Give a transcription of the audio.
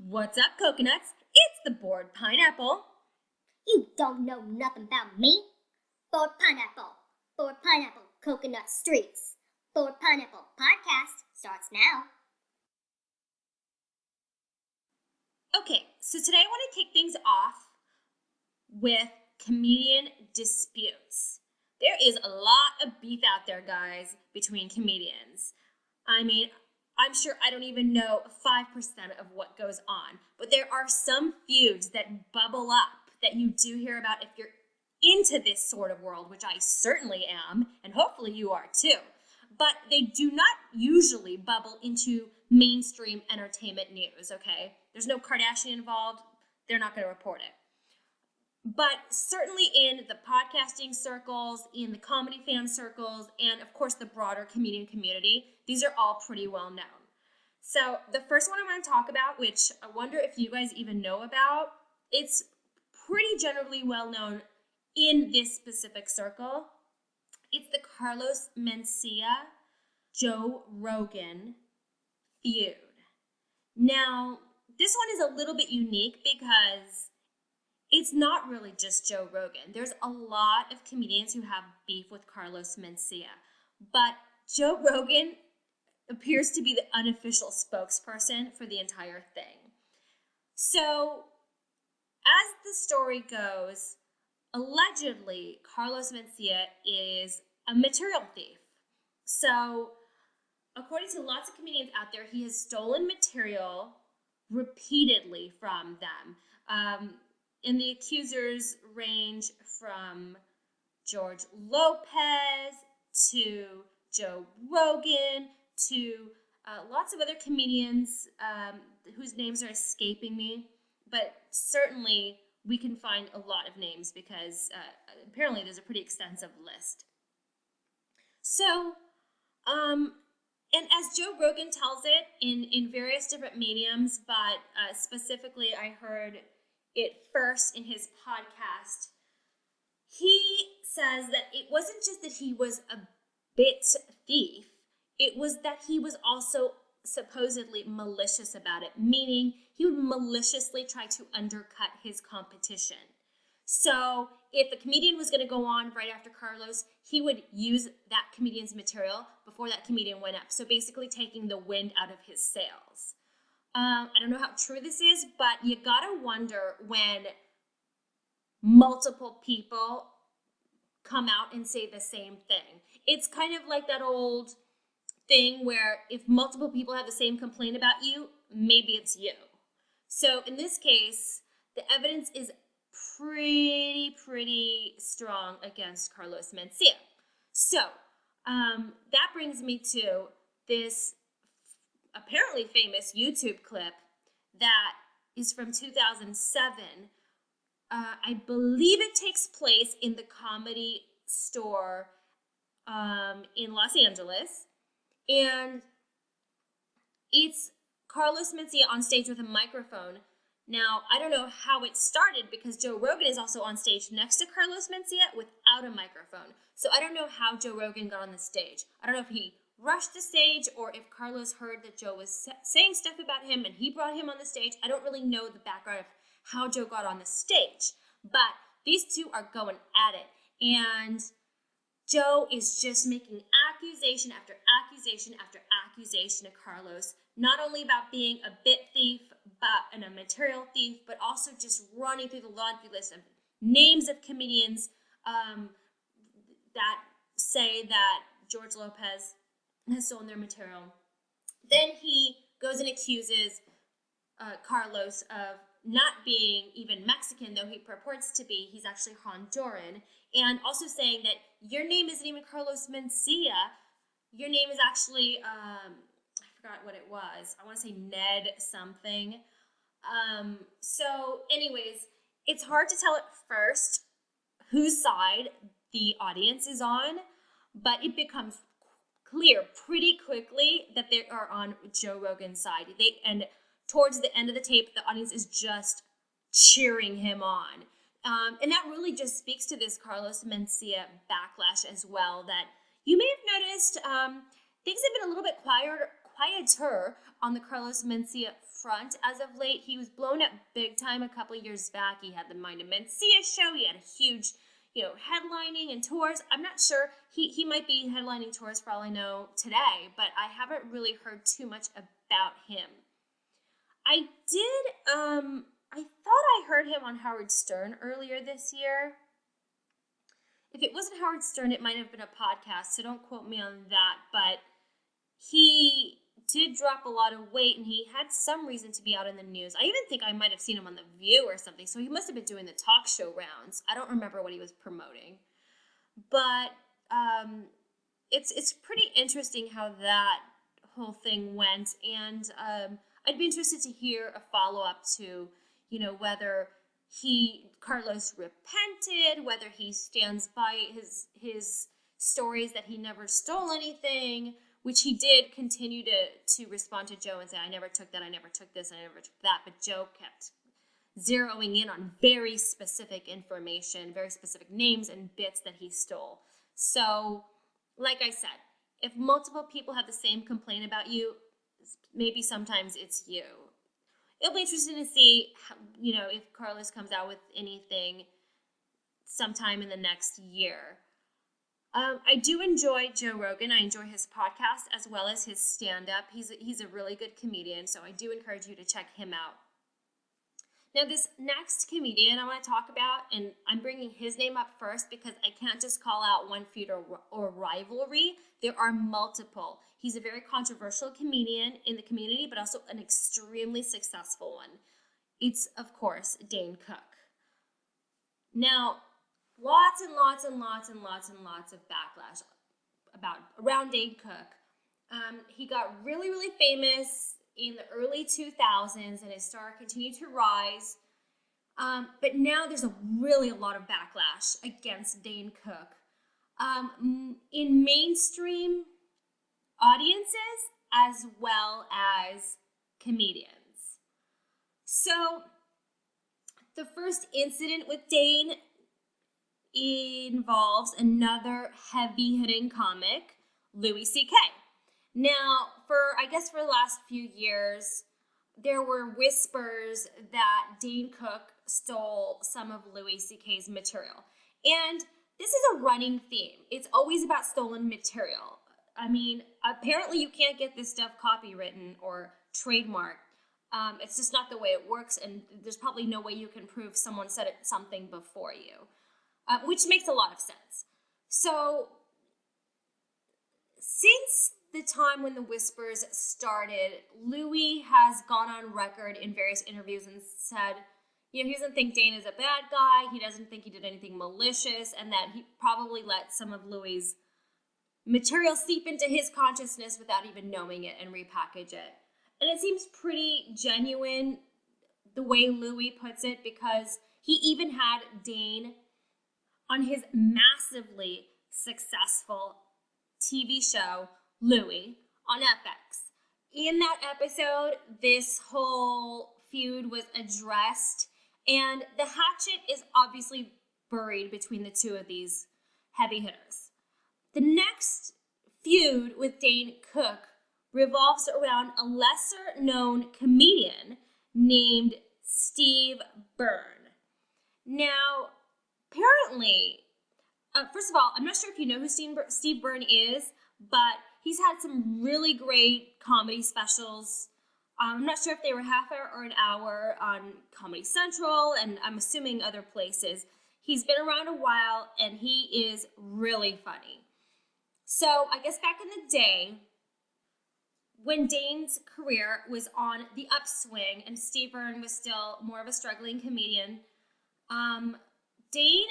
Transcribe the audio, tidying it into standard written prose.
What's up, coconuts? It's the Bored Pineapple. You don't know nothing about me. Bored Pineapple, Coconut Streets. Bored Pineapple podcast starts now. Okay, so today I want to kick things off with comedian disputes. There is a lot of beef out there, guys, between comedians. I mean, I'm sure I don't even know 5% of what goes on, but there are some feuds that bubble up that you do hear about if you're into this sort of world, which I certainly am, and hopefully you are too. But they do not usually bubble into mainstream entertainment news, okay? There's no Kardashian involved. They're not going to report it. But certainly in the podcasting circles, in the comedy fan circles, and of course the broader comedian community, these are all pretty well known. So the first one I want to talk about, which I wonder if you guys even know about, it's pretty generally well known in this specific circle. It's the Carlos Mencia, Joe Rogan feud. Now, this one is a little bit unique because it's not really just Joe Rogan. There's a lot of comedians who have beef with Carlos Mencia, but Joe Rogan appears to be the unofficial spokesperson for the entire thing. So, as the story goes, allegedly, Carlos Mencia is a material thief. So, according to lots of comedians out there, he has stolen material repeatedly from them. And the accusers range from George Lopez to Joe Rogan to lots of other comedians whose names are escaping me. But certainly we can find a lot of names because apparently there's a pretty extensive list. So, and as Joe Rogan tells it in various different mediums, but specifically I heard it first in his podcast, he says that it wasn't just that he was a bit thief, it was that he was also supposedly malicious about it, meaning he would maliciously try to undercut his competition. So if a comedian was going to go on right after Carlos, he would use that comedian's material before that comedian went up. So basically taking the wind out of his sails. I don't know how true this is, but you gotta wonder when multiple people come out and say the same thing. It's kind of like that old thing where if multiple people have the same complaint about you, maybe it's you. So in this case, the evidence is pretty strong against Carlos Mencia. So that brings me to this apparently famous YouTube clip that is from 2007. I believe it takes place in the Comedy Store in Los Angeles. And it's Carlos Mencia on stage with a microphone. Now, I don't know how it started because Joe Rogan is also on stage next to Carlos Mencia without a microphone. So I don't know how Joe Rogan got on the stage. I don't know if he rushed the stage or if Carlos heard that Joe was saying stuff about him and he brought him on the stage. I don't really know the background of how Joe got on the stage. But these two are going at it. And Joe is just making accusation after accusation after accusation to Carlos, not only about being a bit thief, and a material thief, but also just running through the laundry list of names of comedians that say that George Lopez has stolen their material. Then he goes and accuses Carlos of not being even Mexican, though he purports to be. He's actually Honduran. And also saying that your name isn't even Carlos Mencia. Your name is actually, I forgot what it was. I want to say Ned something. So anyways, it's hard to tell at first whose side the audience is on, but it becomes clear pretty quickly that they are on Joe Rogan's side. And towards the end of the tape, the audience is just cheering him on. And that really just speaks to this Carlos Mencia backlash as well, that you may have noticed things have been a little bit quieter on the Carlos Mencia front as of late. He was blown up big time a couple of years back. He had the Mind of Mencia show. He had a huge, headlining and tours. I'm not sure. He might be headlining tours for all I know today, but I haven't really heard too much about him. I thought I heard him on Howard Stern earlier this year. If it wasn't Howard Stern, it might have been a podcast, so don't quote me on that, but he did drop a lot of weight, and he had some reason to be out in the news. I even think I might have seen him on The View or something, so he must have been doing the talk show rounds. I don't remember what he was promoting. But it's pretty interesting how that whole thing went, and I'd be interested to hear a follow-up to, whether Carlos repented, whether he stands by his stories that he never stole anything, which he did continue to respond to Joe and say, I never took that, I never took this, I never took that. But Joe kept zeroing in on very specific information, very specific names and bits that he stole. So, like I said, if multiple people have the same complaint about you, maybe sometimes it's you. It'll be interesting to see, if Carlos comes out with anything sometime in the next year. I do enjoy Joe Rogan. I enjoy his podcast as well as his stand-up. He's a really good comedian, so I do encourage you to check him out. Now, this next comedian I want to talk about, and I'm bringing his name up first because I can't just call out one feud or rivalry. There are multiple. He's a very controversial comedian in the community, but also an extremely successful one. It's, of course, Dane Cook. Now, lots and lots and lots and lots and lots of backlash around Dane Cook. He got really, really famous in the early 2000s, and his star continued to rise. But now there's a lot of backlash against Dane Cook in mainstream audiences as well as comedians. So the first incident with Dane involves another heavy-hitting comic, Louis C.K. Now, for the last few years, there were whispers that Dane Cook stole some of Louis C.K.'s material. And this is a running theme. It's always about stolen material. I mean, apparently you can't get this stuff copywritten or trademarked. It's just not the way it works, and there's probably no way you can prove someone said something before you, which makes a lot of sense. So, since the time when the whispers started, Louis has gone on record in various interviews and said, he doesn't think Dane is a bad guy, he doesn't think he did anything malicious, and that he probably let some of Louis' material seep into his consciousness without even knowing it and repackage it. And it seems pretty genuine the way Louis puts it, because he even had Dane on his massively successful TV show, Louis, on FX. In that episode, this whole feud was addressed, and the hatchet is obviously buried between the two of these heavy hitters. The next feud with Dane Cook revolves around a lesser-known comedian named Steve Byrne. Now, apparently, first of all, I'm not sure if you know who Steve Byrne is, but he's had some really great comedy specials. I'm not sure if they were half hour or an hour on Comedy Central, and I'm assuming other places. He's been around a while, and he is really funny. So I guess back in the day, when Dane's career was on the upswing and Steve Byrne was still more of a struggling comedian, Dane